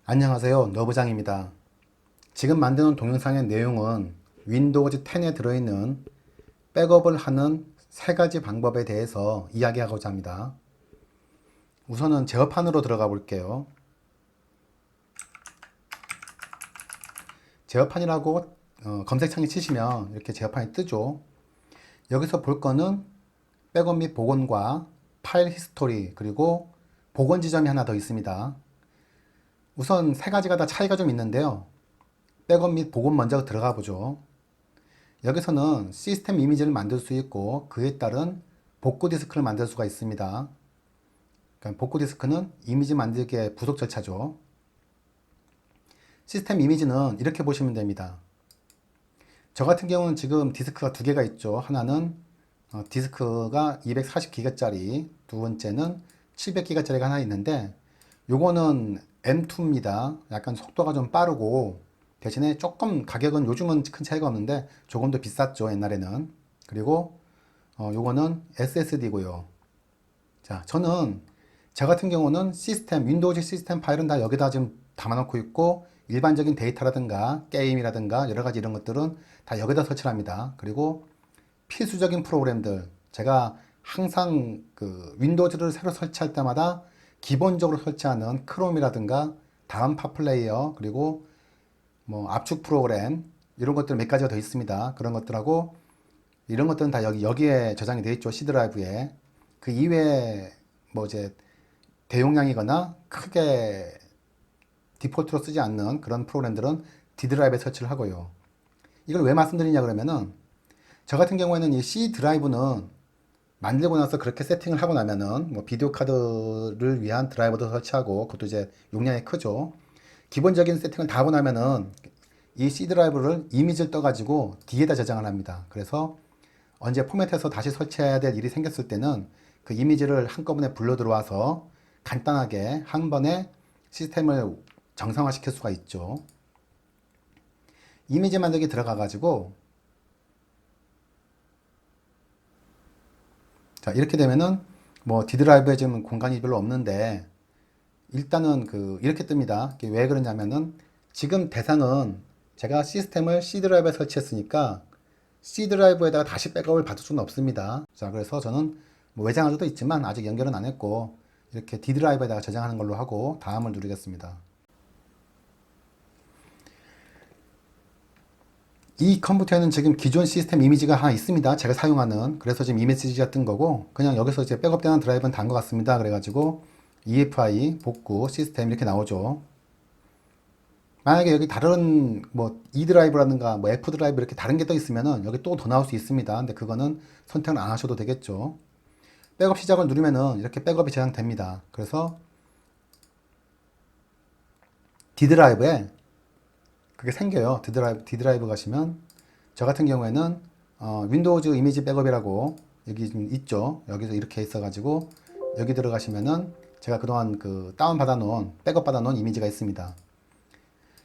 안녕하세요, 너부장입니다. 지금 만드는 동영상의 내용은 윈도우즈 10에 들어있는 백업을 하는 세 가지 방법에 대해서 이야기하고자 합니다. 우선은 제어판으로 들어가 볼게요. 제어판이라고 검색창에 치시면 이렇게 제어판이 뜨죠. 여기서 볼 거는 백업 및 복원과 파일 히스토리 그리고 복원 지점이 하나 더 있습니다. 우선 세 가지가 다 차이가 좀 있는데요. 백업 및 복원 먼저 들어가 보죠. 여기서는 시스템 이미지를 만들 수 있고 그에 따른 복구 디스크를 만들 수가 있습니다. 그러니까 복구 디스크는 이미지 만들기의 부속 절차죠. 시스템 이미지는 이렇게 보시면 됩니다. 저 같은 경우는 지금 디스크가 두 개가 있죠. 하나는 디스크가 240기가짜리, 두 번째는 700기가짜리가 하나 있는데 요거는 M2입니다. 약간 속도가 좀 빠르고 대신에 조금 가격은 요즘은 큰 차이가 없는데 조금 더 비쌌죠, 옛날에는. 그리고 요거는 SSD고요. 자, 저는 저 같은 경우는 윈도우즈 시스템 파일은 다 여기다 지금 담아놓고 있고 일반적인 데이터라든가 게임이라든가 여러 가지 이런 것들은 다 여기다 설치를 합니다. 그리고 필수적인 프로그램들 제가 항상 그 윈도우즈를 새로 설치할 때마다 기본적으로 설치하는 크롬이라든가 다음 팟플레이어 그리고 뭐 압축 프로그램 이런 것들 몇 가지가 더 있습니다. 그런 것들하고 이런 것들은 다 여기에 저장이 되어 있죠. C 드라이브에. 그 이외에 뭐 이제 대용량이거나 크게 디폴트로 쓰지 않는 그런 프로그램들은 D 드라이브에 설치를 하고요. 이걸 왜 말씀드리냐 그러면은 저 같은 경우에는 이 C 드라이브는 만들고 나서 그렇게 세팅을 하고 나면은 뭐 비디오 카드를 위한 드라이버도 설치하고 그것도 이제 용량이 크죠. 기본적인 세팅을 다 하고 나면은 이 C 드라이브를 이미지를 떠가지고 D에다 저장을 합니다. 그래서 언제 포맷해서 다시 설치해야 될 일이 생겼을 때는 그 이미지를 한꺼번에 불러 들어와서 간단하게 한 번에 시스템을 정상화시킬 수가 있죠. 이미지 만들기 들어가가지고 자 이렇게 되면은 뭐 D 드라이브에 지금 공간이 별로 없는데 일단은 이렇게 뜹니다. 왜 그러냐면은 지금 대상은 제가 시스템을 C 드라이브에 설치했으니까 C 드라이브에다가 다시 백업을 받을 수는 없습니다. 자, 그래서 저는 뭐 외장할 수도 있지만 아직 연결은 안 했고 이렇게 D 드라이브에다가 저장하는 걸로 하고 다음을 누르겠습니다. 이 컴퓨터에는 지금 기존 시스템 이미지가 하나 있습니다. 제가 사용하는. 그래서 지금 이미지가 뜬 거고 그냥 여기서 이제 백업되는 드라이브는 단 것 같습니다. 그래가지고 EFI 복구 시스템 이렇게 나오죠. 만약에 여기 다른 뭐 E 드라이브라든가 뭐 F 드라이브 이렇게 다른 게 떠 있으면은 여기 또 더 나올 수 있습니다. 근데 그거는 선택을 안 하셔도 되겠죠. 백업 시작을 누르면은 이렇게 백업이 저장됩니다. 그래서 D 드라이브에 그게 생겨요. D 드라이브 가시면 저 같은 경우에는 윈도우즈 이미지 백업이라고 여기 좀 있죠. 여기서 이렇게 있어가지고 여기 들어가시면은 제가 그동안 다운 받아놓은 백업 받아놓은 이미지가 있습니다.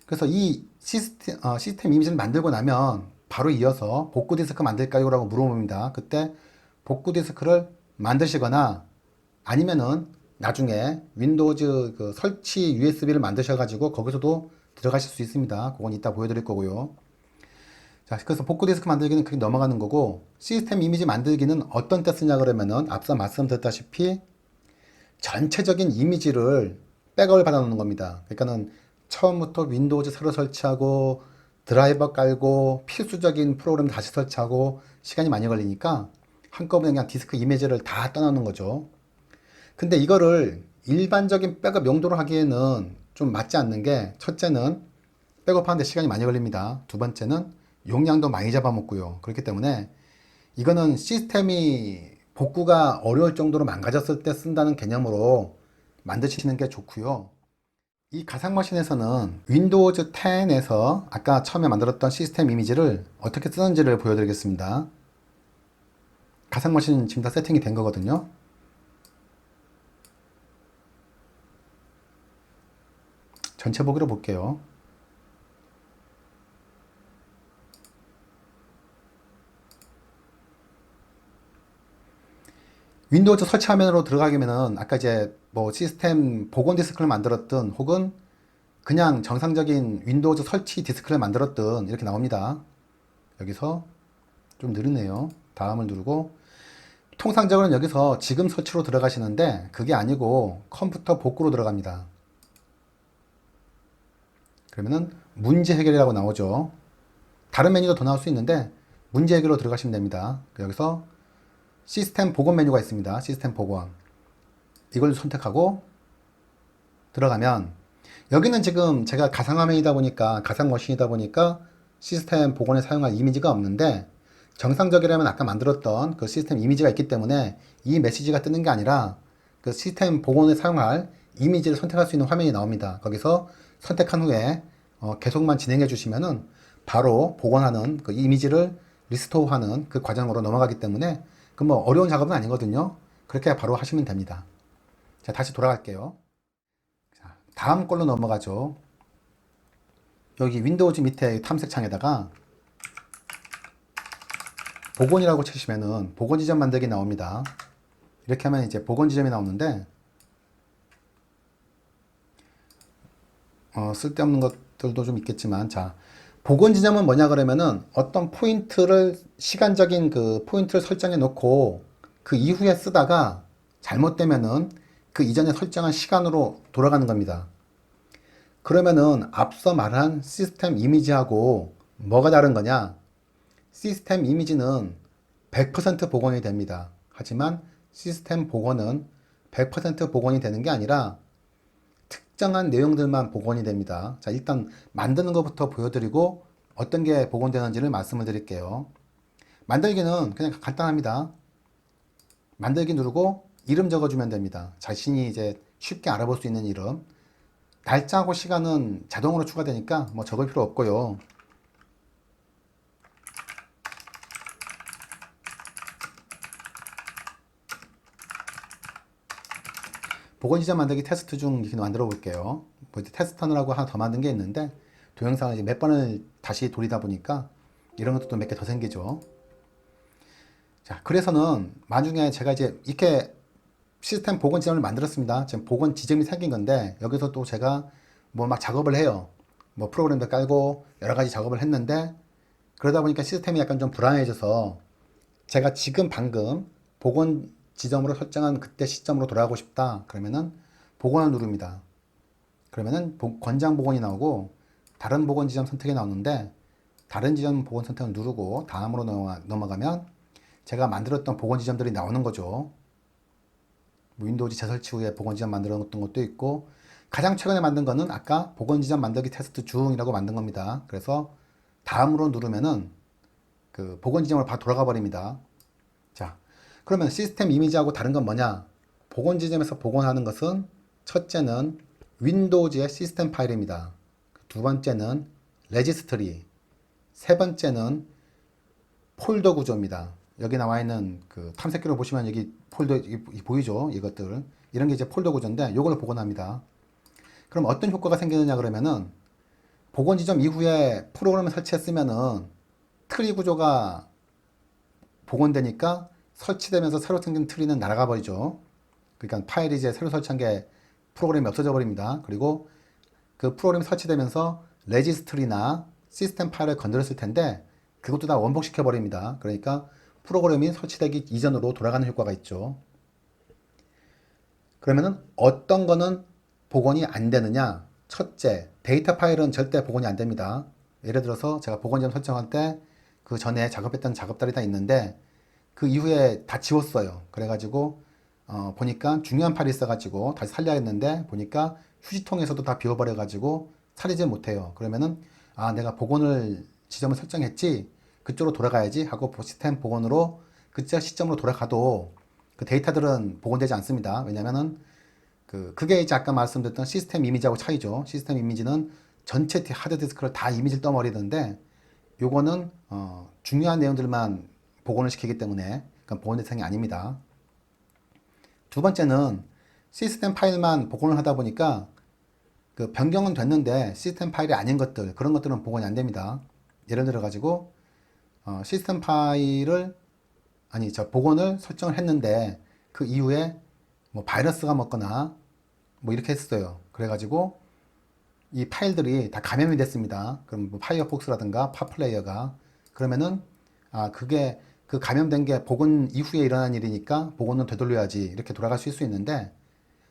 그래서 이 시스템 이미지를 만들고 나면 바로 이어서 복구 디스크 만들까요? 라고 물어봅니다. 그때 복구 디스크를 만드시거나 아니면은 나중에 윈도우즈 설치 USB를 만드셔가지고 거기서도 들어가실 수 있습니다. 그건 이따 보여드릴 거고요. 자, 그래서 복구 디스크 만들기는 그렇게 넘어가는 거고 시스템 이미지 만들기는 어떤 때 쓰냐 그러면은 앞서 말씀드렸다시피 전체적인 이미지를 백업을 받아 놓는 겁니다. 그러니까는 처음부터 윈도우즈 새로 설치하고 드라이버 깔고 필수적인 프로그램 다시 설치하고 시간이 많이 걸리니까 한꺼번에 그냥 디스크 이미지를 다 떠나는 거죠. 근데 이거를 일반적인 백업 용도로 하기에는 좀 맞지 않는 게 첫째는 백업하는데 시간이 많이 걸립니다. 두 번째는 용량도 많이 잡아먹고요. 그렇기 때문에 이거는 시스템이 복구가 어려울 정도로 망가졌을 때 쓴다는 개념으로 만드시는 게 좋고요. 이 가상머신에서는 윈도우즈 10에서 아까 처음에 만들었던 시스템 이미지를 어떻게 쓰는지를 보여드리겠습니다. 가상머신 지금 다 세팅이 된 거거든요. 전체 보기로 볼게요. 윈도우즈 설치 화면으로 들어가게 되면은 아까 이제 뭐 시스템 복원 디스크를 만들었든 혹은 그냥 정상적인 윈도우즈 설치 디스크를 만들었든 이렇게 나옵니다. 여기서 좀 느리네요. 다음을 누르고 통상적으로는 여기서 지금 설치로 들어가시는데 그게 아니고 컴퓨터 복구로 들어갑니다. 그러면은 문제 해결이라고 나오죠. 다른 메뉴도 더 나올 수 있는데 문제 해결로 들어가시면 됩니다. 여기서 시스템 복원 메뉴가 있습니다. 시스템 복원. 이걸 선택하고 들어가면 여기는 지금 제가 가상화면이다 보니까 가상머신이다 보니까 시스템 복원에 사용할 이미지가 없는데 정상적이라면 아까 만들었던 그 시스템 이미지가 있기 때문에 이 메시지가 뜨는 게 아니라 그 시스템 복원에 사용할 이미지를 선택할 수 있는 화면이 나옵니다. 거기서 선택한 후에 계속만 진행해 주시면은 바로 복원하는 그 이미지를 리스토어하는 그 과정으로 넘어가기 때문에 그 뭐 어려운 작업은 아니거든요. 그렇게 바로 하시면 됩니다. 자, 다시 돌아갈게요. 자, 다음 걸로 넘어가죠. 여기 윈도우즈 밑에 탐색창에다가 복원이라고 치시면은 복원 지점 만들기 나옵니다. 이렇게 하면 이제 복원 지점이 나오는데 쓸데없는 것들도 좀 있겠지만 자, 복원 지점은 뭐냐 그러면은 어떤 포인트를 시간적인 그 포인트를 설정해 놓고 그 이후에 쓰다가 잘못되면은 그 이전에 설정한 시간으로 돌아가는 겁니다. 그러면은 앞서 말한 시스템 이미지하고 뭐가 다른 거냐? 시스템 이미지는 100% 복원이 됩니다. 하지만 시스템 복원은 100% 복원이 되는 게 아니라 특정한 내용들만 복원이 됩니다. 자, 일단 만드는 것부터 보여드리고 어떤 게 복원되는지를 말씀을 드릴게요. 만들기는 그냥 간단합니다. 만들기 누르고 이름 적어주면 됩니다. 자신이 이제 쉽게 알아볼 수 있는 이름. 날짜하고 시간은 자동으로 추가되니까 뭐 적을 필요 없고요. 복원 지점 만들기 테스트 중 이렇게 만들어 볼게요. 뭐 이제 테스터라고 하나 더 만든 게 있는데 동영상을 이제 몇 번을 다시 돌리다 보니까 이런 것도 또 몇 개 더 생기죠. 자, 그래서는 나중에 제가 이제 이렇게 시스템 복원 지점을 만들었습니다. 지금 복원 지점이 생긴 건데 여기서 또 제가 뭐 막 작업을 해요. 뭐 프로그램도 깔고 여러 가지 작업을 했는데 그러다 보니까 시스템이 약간 좀 불안해져서 제가 지금 방금 복원 지점으로 설정한 그때 시점으로 돌아가고 싶다. 그러면은 복원을 누릅니다. 그러면은 권장 복원이 나오고 다른 복원 지점 선택이 나오는데 다른 지점 복원 선택을 누르고 다음으로 넘어가면 제가 만들었던 복원 지점들이 나오는 거죠. 윈도우즈 재설치 후에 복원 지점 만들었던 것도 있고 가장 최근에 만든 거는 아까 복원 지점 만들기 테스트 중이라고 만든 겁니다. 그래서 다음으로 누르면은 그 복원 지점으로 바로 돌아가 버립니다. 자, 그러면 시스템 이미지하고 다른 건 뭐냐? 복원 지점에서 복원하는 것은 첫째는 윈도우즈의 시스템 파일입니다. 두 번째는 레지스트리, 세 번째는 폴더 구조입니다. 여기 나와 있는 그 탐색기로 보시면 여기 폴더 보이죠? 이것들 이런 게 이제 폴더 구조인데 이걸 복원합니다. 그럼 어떤 효과가 생기느냐 그러면은 복원 지점 이후에 프로그램을 설치했으면은 트리 구조가 복원되니까 설치되면서 새로 생긴 트리는 날아가 버리죠. 그러니까 파일이 이제 새로 설치한 게 프로그램이 없어져 버립니다. 그리고 그 프로그램이 설치되면서 레지스트리나 시스템 파일을 건드렸을 텐데 그것도 다 원복시켜 버립니다. 그러니까 프로그램이 설치되기 이전으로 돌아가는 효과가 있죠. 그러면은 어떤 거는 복원이 안 되느냐? 첫째, 데이터 파일은 절대 복원이 안 됩니다. 예를 들어서 제가 복원점 설정할 때 그 전에 작업했던 작업들이 다 있는데 그 이후에 다 지웠어요. 그래가지고 보니까 중요한 파일이 있어가지고 다시 살려야 했는데 보니까 휴지통에서도 다 비워버려가지고 살리지 못해요. 그러면은 아 내가 복원을 지점을 설정했지 그쪽으로 돌아가야지 하고 시스템 복원으로 그때 시점으로 돌아가도 그 데이터들은 복원되지 않습니다. 왜냐면은 그게 이제 아까 말씀드렸던 시스템 이미지하고 차이죠. 시스템 이미지는 전체 하드디스크를 다 이미지를 떠버리는데 요거는 중요한 내용들만 복원을 시키기 때문에 그건 복원 대상이 아닙니다. 두 번째는 시스템 파일만 복원을 하다 보니까 그 변경은 됐는데 시스템 파일이 아닌 것들 그런 것들은 복원이 안 됩니다. 예를 들어 가지고 시스템 파일을 복원을 설정을 했는데 그 이후에 뭐 바이러스가 먹거나 뭐 이렇게 했어요. 그래가지고 이 파일들이 다 감염이 됐습니다. 그럼 뭐 파이어폭스라든가 팟플레이어가 그러면은 그게 그 감염된 게 복원 이후에 일어난 일이니까 복원은 되돌려야지 이렇게 돌아갈 수 있는데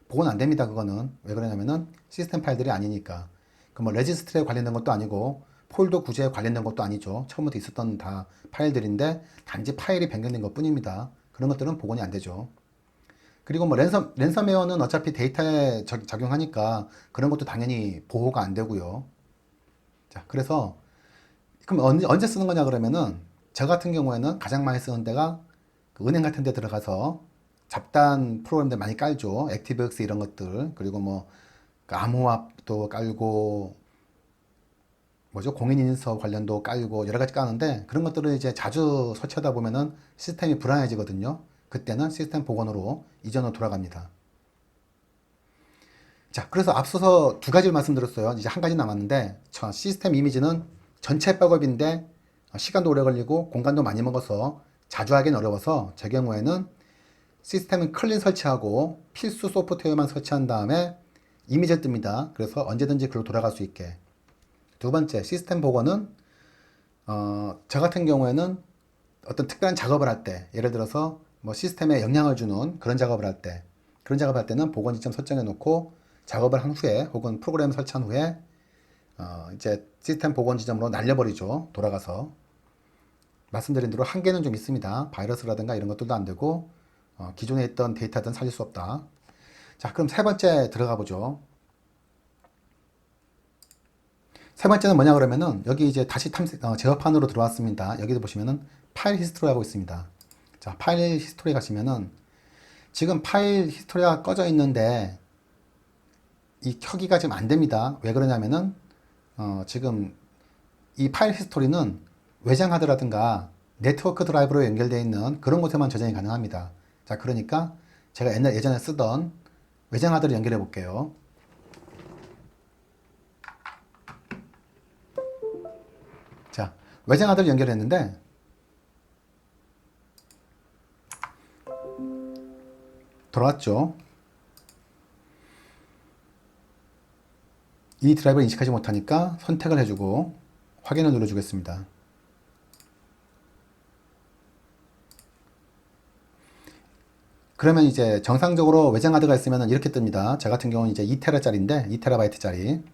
복원 안 됩니다. 그거는 왜 그러냐면은 시스템 파일들이 아니니까. 그 뭐 레지스트리에 관련된 것도 아니고 폴더 구제에 관련된 것도 아니죠. 처음부터 있었던 다 파일들인데 단지 파일이 변경된 것 뿐입니다. 그런 것들은 복원이 안 되죠. 그리고 뭐 랜섬웨어는 어차피 데이터에 적용하니까 그런 것도 당연히 보호가 안 되고요. 자, 그래서 그럼 언제 쓰는 거냐 그러면은 저 같은 경우에는 가장 많이 쓰는 데가 그 은행 같은 데 들어가서 잡다한 프로그램들 많이 깔죠. 액티브엑스 이런 것들. 그리고 뭐그 암호화도 깔고 뭐죠? 공인인증서 관련도 깔고 여러 가지 까는데 그런 것들을 이제 자주 설치하다 보면은 시스템이 불안해지거든요. 그때는 시스템 복원으로 이전으로 돌아갑니다. 자, 그래서 앞서서 두 가지를 말씀드렸어요. 이제 한 가지 남았는데 시스템 이미지는 전체 백업인데 시간도 오래 걸리고 공간도 많이 먹어서 자주 하긴 어려워서 제 경우에는 시스템은 클린 설치하고 필수 소프트웨어만 설치한 다음에 이미지를 뜹니다. 그래서 언제든지 글로 돌아갈 수 있게. 두 번째, 시스템 복원은 저 같은 경우에는 어떤 특별한 작업을 할 때, 예를 들어서 뭐 시스템에 영향을 주는 그런 작업을 할 때, 그런 작업을 할 때는 복원 지점 설정해 놓고 작업을 한 후에 혹은 프로그램 설치한 후에 이제 시스템 복원 지점으로 날려버리죠. 돌아가서. 말씀드린 대로 한계는 좀 있습니다. 바이러스라든가 이런 것들도 안 되고 기존에 있던 데이터든 살릴 수 없다. 자, 그럼 세 번째 들어가 보죠. 세 번째는 뭐냐 그러면은 여기 이제 다시 제어판으로 들어왔습니다. 여기도 보시면은 파일 히스토리하고 있습니다. 자, 파일 히스토리 가시면은 지금 파일 히스토리가 꺼져 있는데 이 켜기가 지금 안 됩니다. 왜 그러냐면은 지금 이 파일 히스토리는 외장 하드라든가 네트워크 드라이브로 연결되어 있는 그런 곳에만 저장이 가능합니다. 자, 그러니까 제가 예전에 쓰던 외장 하드를 연결해 볼게요. 자, 외장 하드를 연결했는데 돌아왔죠. 이 드라이브를 인식하지 못하니까 선택을 해주고 확인을 눌러주겠습니다. 그러면 이제 정상적으로 외장 하드가 있으면 이렇게 뜹니다. 저 같은 경우는 이제 2TB짜리인데 2TB짜리.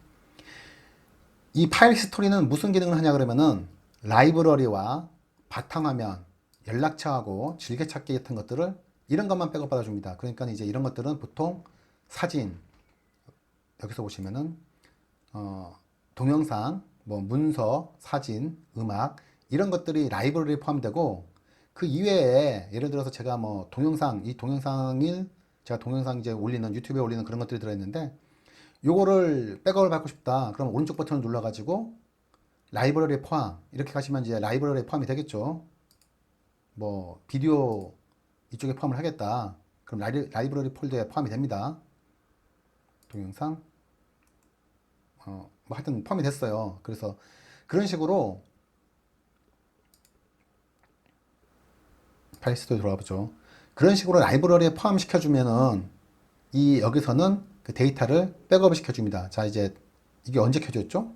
이 파일 스토리는 무슨 기능을 하냐 그러면은 라이브러리와 바탕화면, 연락처하고 즐겨찾기 같은 것들을 이런 것만 백업받아 줍니다. 그러니까 이제 이런 것들은 보통 사진, 여기서 보시면은 동영상, 뭐 문서, 사진, 음악 이런 것들이 라이브러리에 포함되고 그 이외에 예를 들어서 제가 뭐 제가 동영상 이제 올리는 유튜브에 올리는 그런 것들이 들어있는데 요거를 백업을 받고 싶다. 그럼 오른쪽 버튼을 눌러가지고 라이브러리에 포함 이렇게 가시면 이제 라이브러리에 포함이 되겠죠. 뭐 비디오 이쪽에 포함을 하겠다. 그럼 라이브러리 폴더에 포함이 됩니다. 동영상 뭐 하여튼 포함이 됐어요. 그래서 그런 식으로 파일 스토리 들어가 보죠. 그런 식으로 라이브러리에 포함시켜 주면은 이 여기서는 그 데이터를 백업을 시켜 줍니다. 자, 이제 이게 언제 켜졌죠?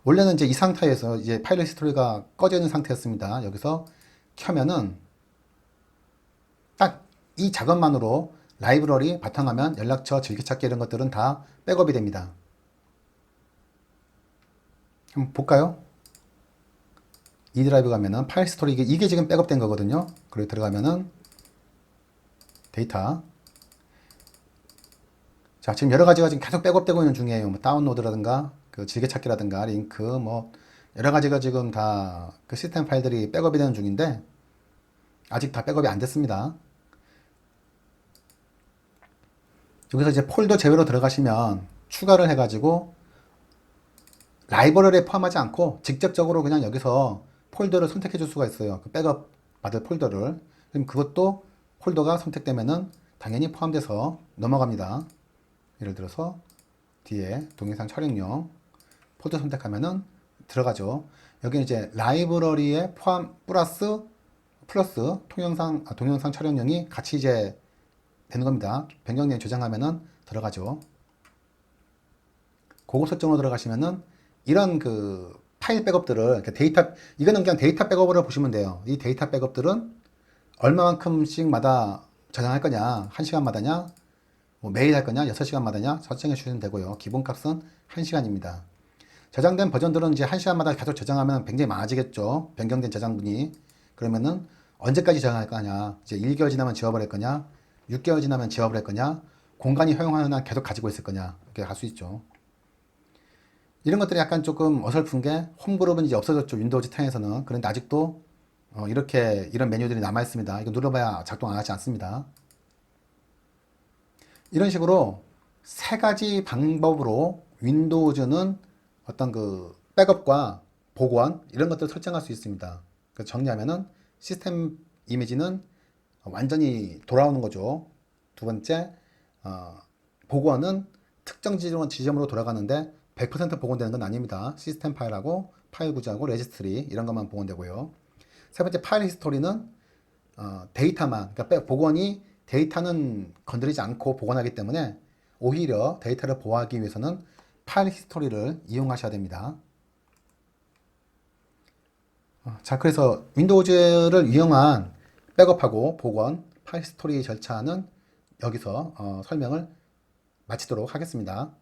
원래는 이제 이 상태에서 이제 파일 히스토리가 꺼져 있는 상태였습니다. 여기서 켜면은 딱 이 작업만으로 라이브러리, 바탕화면, 연락처, 즐겨찾기 이런 것들은 다 백업이 됩니다. 한번 볼까요? 이 드라이브 가면은 파일 스토리 이게 지금 백업된 거거든요. 그리고 들어가면은 데이터. 자, 지금 여러 가지가 지금 계속 백업되고 있는 중이에요. 뭐 다운로드라든가 그 즐겨찾기라든가 링크 뭐 여러 가지가 지금 다 그 시스템 파일들이 백업이 되는 중인데 아직 다 백업이 안 됐습니다. 여기서 이제 폴더 제외로 들어가시면 추가를 해가지고 라이브러리에 포함하지 않고 직접적으로 그냥 여기서 폴더를 선택해 줄 수가 있어요. 그 백업 받을 폴더를. 그럼 그것도 폴더가 선택되면은 당연히 포함돼서 넘어갑니다. 예를 들어서 뒤에 동영상 촬영용 폴더 선택하면은 들어가죠. 여기 이제 라이브러리에 포함 플러스 동영상 촬영용이 같이 이제 되는 겁니다. 변경된 저장하면은 들어가죠. 보고 설정으로 들어가시면은 이런 그 파일 백업들을 이렇게 이거는 그냥 데이터 백업으로 보시면 돼요. 이 데이터 백업들은 얼마만큼씩마다 저장할 거냐, 1시간마다냐, 뭐 매일 할 거냐, 6시간마다냐 설정해 주시면 되고요. 기본값은 1시간입니다. 저장된 버전들은 이제 1시간마다 계속 저장하면 굉장히 많아지겠죠. 변경된 저장분이. 그러면은 언제까지 저장할 거냐, 이제 1개월 지나면 지워버릴 거냐, 6개월 지나면 지워버릴 거냐, 공간이 허용하는 한 계속 가지고 있을 거냐, 이렇게 할 수 있죠. 이런 것들이 약간 조금 어설픈 게 홈그룹은 이제 없어졌죠. 윈도우즈 10에서는. 그런데 아직도 이렇게 이런 메뉴들이 남아 있습니다. 이거 눌러봐야 작동 안 하지 않습니다. 이런 식으로 세 가지 방법으로 윈도우즈는 어떤 그 백업과 복원 이런 것들을 설정할 수 있습니다. 그래서 정리하면은 시스템 이미지는 완전히 돌아오는 거죠. 두 번째, 복원은 특정 지점으로 돌아가는데 100% 복원되는 건 아닙니다. 시스템 파일하고 파일 구조하고 레지스트리 이런 것만 복원되고요. 세 번째 파일 히스토리는 데이터만, 그러니까 복원이 데이터는 건드리지 않고 복원하기 때문에 오히려 데이터를 보호하기 위해서는 파일 히스토리를 이용하셔야 됩니다. 자, 그래서 윈도우즈를 이용한 백업하고 복원, 파일 히스토리 절차는 여기서 설명을 마치도록 하겠습니다.